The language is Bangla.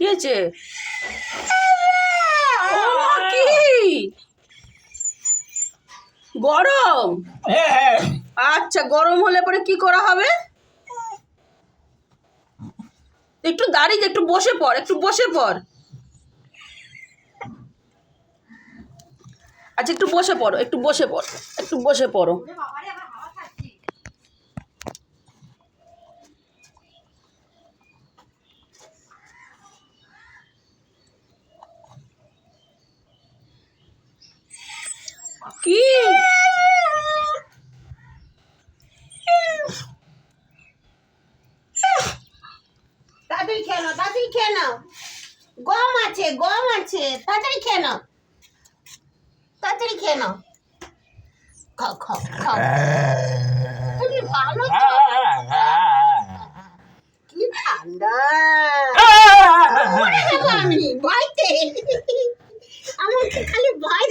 কি হয়েছে? কি গরম? আচ্ছা, গরম হলে পরে কি করা হবে? একটু দাঁড়িয়ে, একটু বসে পড়, একটু বসে পড়। আচ্ছা, একটু বসে পড়ো, একটু বসে পড়ো, একটু বসে পড়ো। কি তাড়াতাড়ি খেয়ে নাও, তাড়াতাড়ি খেয়ে নাও। গম আছে, গম আছে, তাড়াতাড়ি খেয়ে নাও, তাড়াতাড়ি খেয়ে নাও। খাও খাও খাও। তুমি ভালো তো। কি ঠান্ডা। আমি ভয়তে আমাকে খালি ভয়